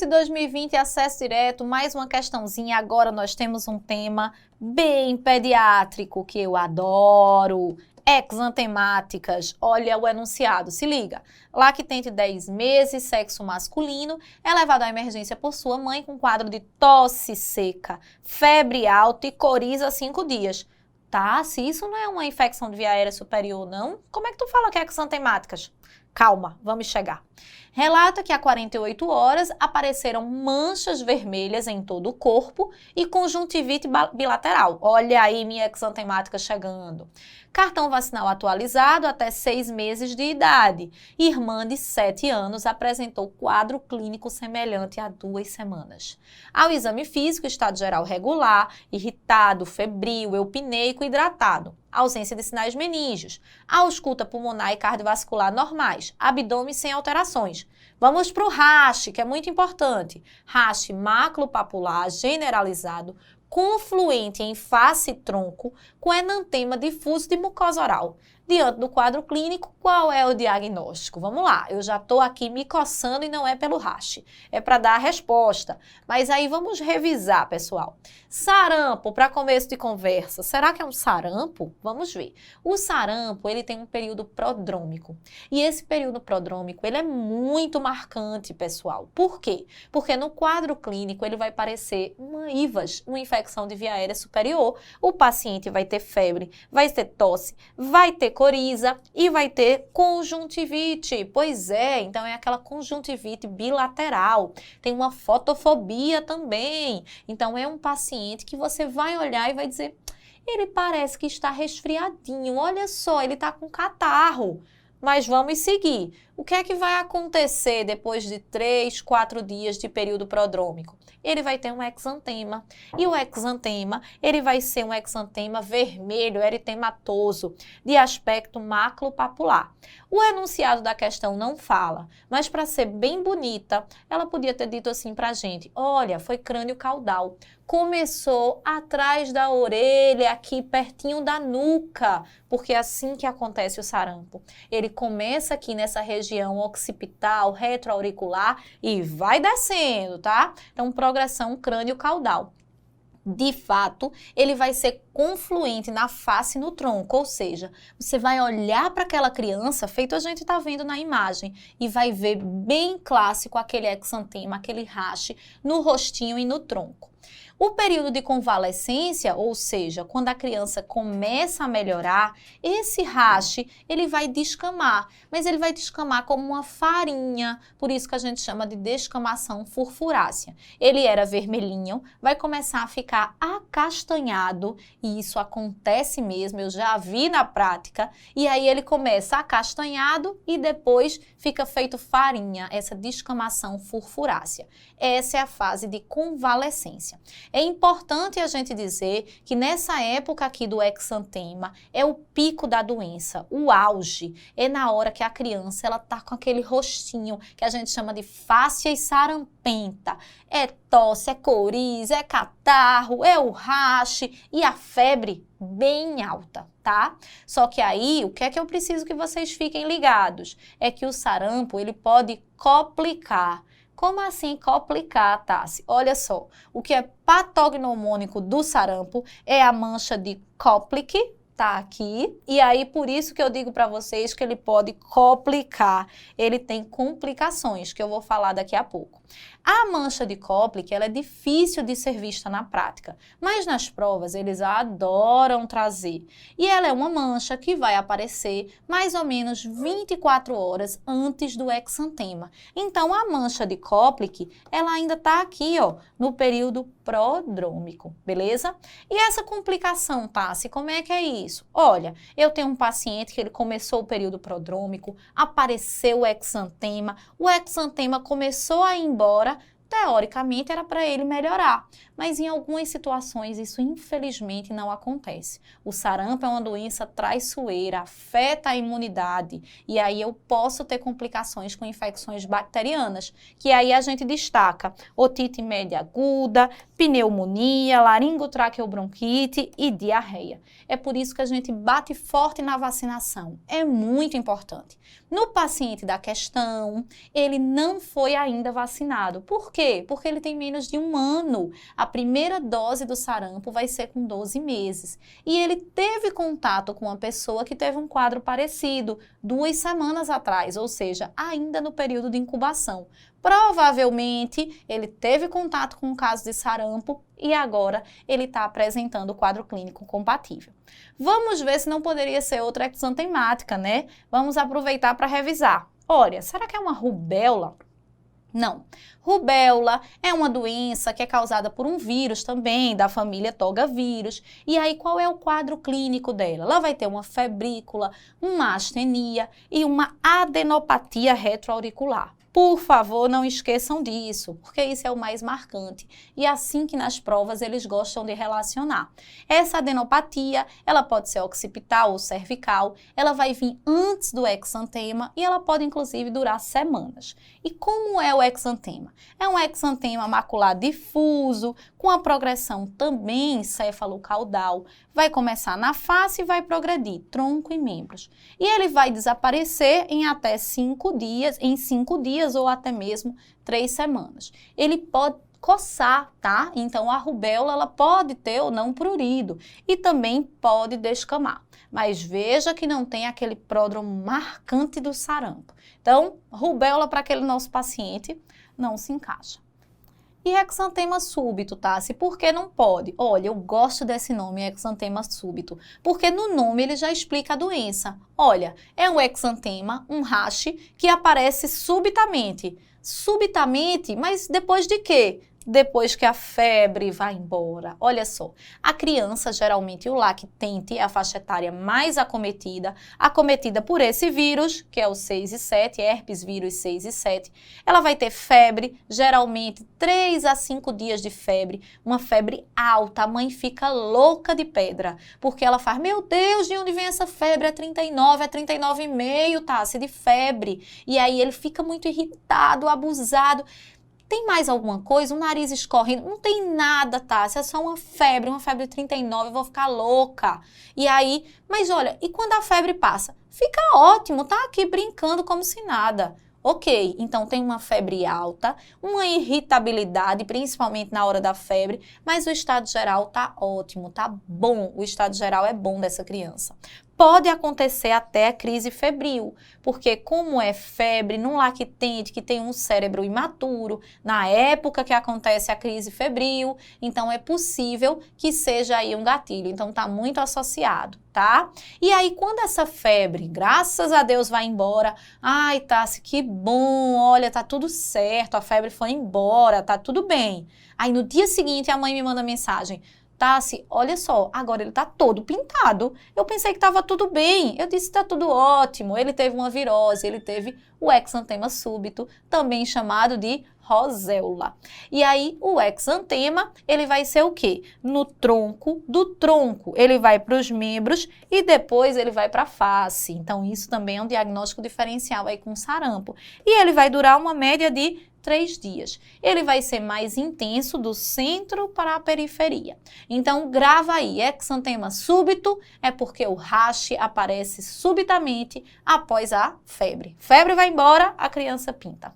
de 2020, acesso direto, mais uma questãozinha. Agora nós temos um tema bem pediátrico, que eu adoro. Exantemáticas. Olha o enunciado, se liga. Lactente 10 meses, sexo masculino, é levado à emergência por sua mãe com quadro de tosse seca, febre alta e coriza 5 dias. Tá, se isso não é uma infecção de via aérea superior, não, como é que tu fala que é exantemáticas? Calma, vamos chegar. Relata que há 48 horas apareceram manchas vermelhas em todo o corpo e conjuntivite bilateral. Olha aí minha exantemática chegando. Cartão vacinal atualizado até 6 meses de idade. Irmã de 7 anos apresentou quadro clínico semelhante há 2 semanas. Ao exame físico, estado geral regular, irritado, febril, eupineico e hidratado. Ausência de sinais meníngeos. Ausculta pulmonar e cardiovascular normais. Abdômen sem alterações. Vamos para o rash, que é muito importante. Rash maculopapular generalizado, confluente em face e tronco, com enantema difuso de mucosa oral. Diante do quadro clínico, qual é o diagnóstico? Vamos lá, eu já estou aqui me coçando e não é pelo rash, é para dar a resposta. Mas aí vamos revisar, pessoal. Sarampo, para começo de conversa, será que é um sarampo? Vamos ver. O sarampo, ele tem um período prodrômico. E esse período prodrômico, ele é muito marcante, pessoal. Por quê? Porque no quadro clínico, ele vai parecer uma IVAS, uma infecção de via aérea superior. O paciente vai ter febre, vai ter tosse, vai ter coriza e vai ter conjuntivite. Pois é, então é aquela conjuntivite bilateral. Tem uma fotofobia também. Então é um paciente que você vai olhar e vai dizer, ele parece que está resfriadinho, olha só, ele está com catarro. Mas vamos seguir. O que é que vai acontecer depois de 3, 4 dias de período prodrômico? Ele vai ter um exantema. E o exantema, ele vai ser um exantema vermelho, eritematoso, de aspecto maculopapular. O enunciado da questão não fala, mas para ser bem bonita, ela podia ter dito assim pra gente, olha, foi crânio caudal. Começou atrás da orelha, aqui pertinho da nuca, porque é assim que acontece o sarampo. Ele começa aqui nessa região occipital, retroauricular e vai descendo, tá? Então, progressão crânio-caudal. De fato, ele vai ser confluente na face e no tronco, ou seja, você vai olhar para aquela criança, feito a gente está vendo na imagem, e vai ver bem clássico aquele exantema, aquele rash no rostinho e no tronco. O período de convalescência, ou seja, quando a criança começa a melhorar, esse rash, ele vai descamar, mas ele vai descamar como uma farinha, por isso que a gente chama de descamação furfurácea. Ele era vermelhinho, vai começar a ficar acastanhado, e isso acontece mesmo, eu já vi na prática, e aí ele começa acastanhado e depois fica feito farinha, essa descamação furfurácea. Essa é a fase de convalescência. É importante a gente dizer que nessa época aqui do exantema é o pico da doença, o auge. É na hora que a criança ela tá com aquele rostinho que a gente chama de fáscia e sarampenta. É tosse, é coriza, é catarro, é o rash e a febre bem alta, tá? Só que aí, o que é que eu preciso que vocês fiquem ligados? É que o sarampo, ele pode complicar. Como assim complicar, Tassi? Olha só, o que é patognomônico do sarampo é a mancha de Koplik, tá aqui, e aí por isso que eu digo para vocês que ele pode complicar, ele tem complicações, que eu vou falar daqui a pouco. A mancha de Koplik, ela é difícil de ser vista na prática, mas nas provas eles adoram trazer. E ela é uma mancha que vai aparecer mais ou menos 24 horas antes do exantema. Então, a mancha de Koplik, ela ainda está aqui, ó, no período prodrômico, beleza? E essa complicação, Tassi, como é que é isso? Olha, eu tenho um paciente que ele começou o período prodrômico, apareceu o exantema começou a ir embora, teoricamente era para ele melhorar, mas em algumas situações isso infelizmente não acontece. O sarampo é uma doença traiçoeira, afeta a imunidade e aí eu posso ter complicações com infecções bacterianas, que aí a gente destaca otite média aguda, pneumonia, laringotraqueobronquite e diarreia. É por isso que a gente bate forte na vacinação, é muito importante. No paciente da questão, ele não foi ainda vacinado. Por quê? quê? Porque ele tem menos de 1 ano. A primeira dose do sarampo vai ser com 12 meses. E ele teve contato com uma pessoa que teve um quadro parecido 2 semanas atrás, ou seja, ainda no período de incubação. Provavelmente, ele teve contato com um caso de sarampo e agora ele está apresentando o quadro clínico compatível. Vamos ver se não poderia ser outra exantemática, né? Vamos aproveitar para revisar. Olha, será que é uma rubéola? Não. Rubéola é uma doença que é causada por um vírus também, da família togavírus. E aí, qual é o quadro clínico dela? Ela vai ter uma febrícula, uma astenia e uma adenopatia retroauricular. Por favor, não esqueçam disso, porque isso é o mais marcante. E assim que nas provas eles gostam de relacionar. Essa adenopatia, ela pode ser occipital ou cervical, ela vai vir antes do exantema e ela pode inclusive durar semanas. E como é o exantema? É um exantema macular difuso, com a progressão também encéfalo-caudal. Vai começar na face e vai progredir, tronco e membros. E ele vai desaparecer em até 5 dias, ou até mesmo 3 semanas. Ele pode coçar, tá? Então a rubéola ela pode ter ou não prurido e também pode descamar. Mas veja que não tem aquele pródromo marcante do sarampo. Então, rubéola para aquele nosso paciente não se encaixa. E exantema súbito, Tassi, por que não pode? Olha, eu gosto desse nome, exantema súbito, porque no nome ele já explica a doença. Olha, é um exantema, um rash, que aparece subitamente. Subitamente, mas depois de quê? Depois que a febre vai embora. Olha só, a criança, geralmente o lactente, é a faixa etária mais acometida por esse vírus, que é o 6 e 7, herpes vírus 6 e 7. Ela vai ter febre, geralmente 3 a 5 dias de febre, uma febre alta. A mãe fica louca de pedra, porque ela faz, meu Deus, de onde vem essa febre? É 39, é 39,5, Tassi, de febre. E aí ele fica muito irritado, abusado. Tem mais alguma coisa? O nariz escorrendo? Não tem nada, tá? Se é só uma febre de 39, eu vou ficar louca. E aí, mas olha, e quando a febre passa? Fica ótimo, tá aqui brincando como se nada. Ok, então tem uma febre alta, uma irritabilidade, principalmente na hora da febre, mas o estado geral tá ótimo, tá bom, o estado geral é bom dessa criança. Pode acontecer até a crise febril, porque como é febre num lactente que tem um cérebro imaturo, na época que acontece a crise febril, então é possível que seja aí um gatilho, então tá muito associado, tá? E aí quando essa febre, graças a Deus, vai embora, ai, Tassi, que bom, olha, tá tudo certo, a febre foi embora, tá tudo bem. Aí no dia seguinte a mãe me manda mensagem, Tassi, olha só, agora ele tá todo pintado. Eu pensei que tava tudo bem. Eu disse que tá tudo ótimo. Ele teve uma virose, ele teve o exantema súbito, também chamado de roséola. E aí, o exantema, ele vai ser o quê? No tronco, do tronco, ele vai para os membros e depois ele vai para a face. Então, isso também é um diagnóstico diferencial aí com sarampo. E ele vai durar uma média de 3 dias. Ele vai ser mais intenso do centro para a periferia. Então, grava aí, exantema súbito é porque o rash aparece subitamente após a febre. Febre vai embora, a criança pinta.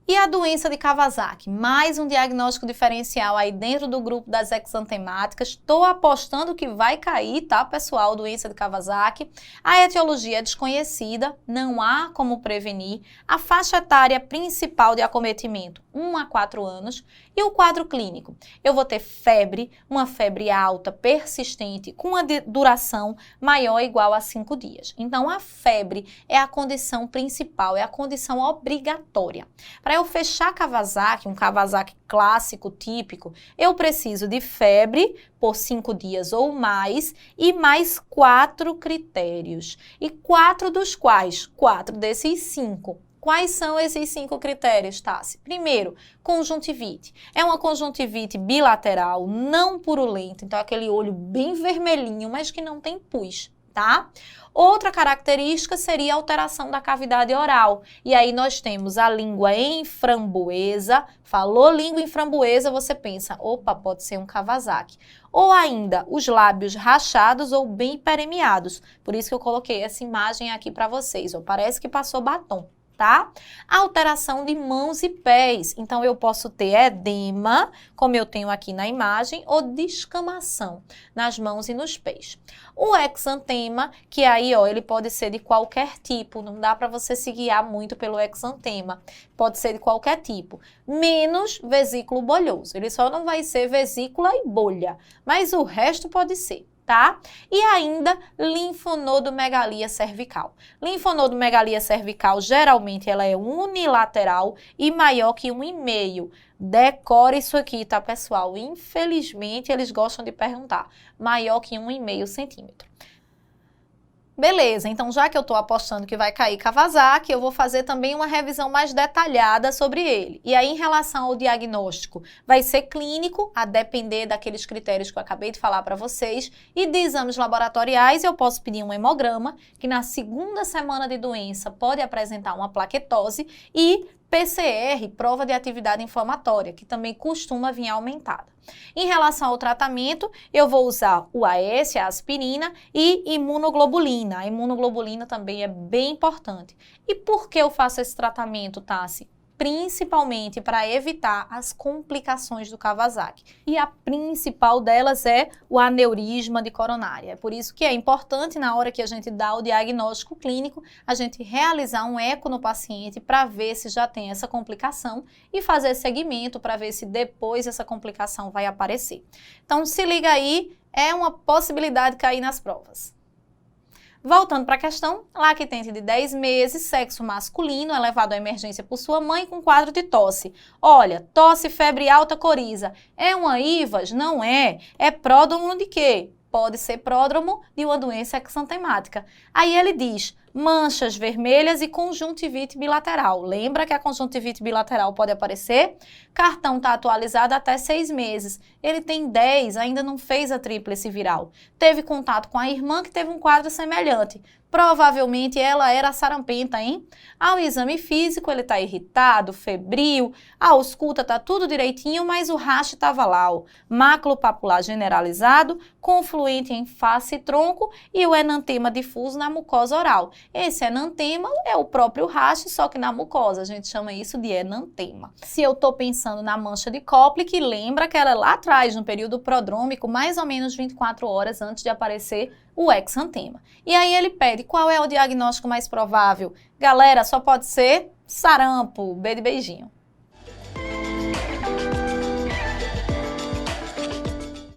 E a doença de Kawasaki? Mais um diagnóstico diferencial aí dentro do grupo das exantemáticas. Estou apostando que vai cair, tá, pessoal? Doença de Kawasaki. A etiologia é desconhecida, não há como prevenir. A faixa etária principal de acometimento, 1 a 4 anos. E o quadro clínico? Eu vou ter febre, uma febre alta, persistente, com uma duração maior ou igual a 5 dias. Então, a febre é a condição principal, é a condição obrigatória. Para eu fechar Kawasaki, um Kawasaki clássico, típico, eu preciso de febre por 5 dias ou mais e mais 4 critérios. E 4 dos quais? 4 desses 5. Quais são esses 5 critérios, Tassi? Primeiro, conjuntivite. É uma conjuntivite bilateral, não purulenta, então é aquele olho bem vermelhinho, mas que não tem pus, tá? Outra característica seria a alteração da cavidade oral. E aí nós temos a língua em framboesa. Falou língua em framboesa, você pensa, opa, pode ser um Kawasaki. Ou ainda, os lábios rachados ou bem permeados. Por isso que eu coloquei essa imagem aqui para vocês, ó, parece que passou batom. tá? Alteração de mãos e pés. Então, eu posso ter edema, como eu tenho aqui na imagem, ou descamação nas mãos e nos pés. O exantema, que aí, ó, ele pode ser de qualquer tipo, não dá para você se guiar muito pelo exantema. Pode ser de qualquer tipo, menos vesículo bolhoso. Ele só não vai ser vesícula e bolha, mas o resto pode ser. Tá? E ainda linfonodomegalia cervical. Linfonodomegalia cervical, geralmente, ela é unilateral e maior que 1,5. Decore isso aqui, tá, pessoal? Infelizmente, eles gostam de perguntar. Maior que 1,5 centímetro. Beleza, então já que eu estou apostando que vai cair Kawasaki, eu vou fazer também uma revisão mais detalhada sobre ele. E aí, em relação ao diagnóstico, vai ser clínico, a depender daqueles critérios que eu acabei de falar para vocês. E de exames laboratoriais, eu posso pedir um hemograma, que na segunda semana de doença pode apresentar uma plaquetose, e PCR, prova de atividade inflamatória, que também costuma vir aumentada. Em relação ao tratamento, eu vou usar o AS, a aspirina, e imunoglobulina. A imunoglobulina também é bem importante. E por que eu faço esse tratamento, Tassi? Principalmente para evitar as complicações do Kawasaki. E a principal delas é o aneurisma de coronária. É por isso que é importante, na hora que a gente dá o diagnóstico clínico, a gente realizar um eco no paciente para ver se já tem essa complicação e fazer seguimento para ver se depois essa complicação vai aparecer. Então, se liga aí, é uma possibilidade de cair nas provas. Voltando para a questão, lactente de 10 meses, sexo masculino, é levado à emergência por sua mãe com quadro de tosse. Olha, tosse, febre alta, coriza. É uma IVAS? Não é. É pródromo de quê? Pode ser pródromo de uma doença exantemática. Aí ele diz, manchas vermelhas e conjuntivite bilateral. Lembra que a conjuntivite bilateral pode aparecer? Cartão está atualizado até 6 meses. Ele tem 10, ainda não fez a tríplice viral. Teve contato com a irmã que teve um quadro semelhante. Provavelmente ela era sarampenta, hein? Ao exame físico, ele está irritado, febril, a ausculta está tudo direitinho, mas o raste estava lá, ó. Máculo papular generalizado, confluente em face e tronco e o enantema difuso na mucosa oral. Esse enantema é o próprio raste, só que na mucosa. A gente chama isso de enantema. Se eu estou pensando na mancha de Koplik, lembra que era lá atrás, no período prodrômico, mais ou menos 24 horas antes de aparecer o exantema. E aí ele pede qual é o diagnóstico mais provável. Galera, só pode ser sarampo, B de beijinho.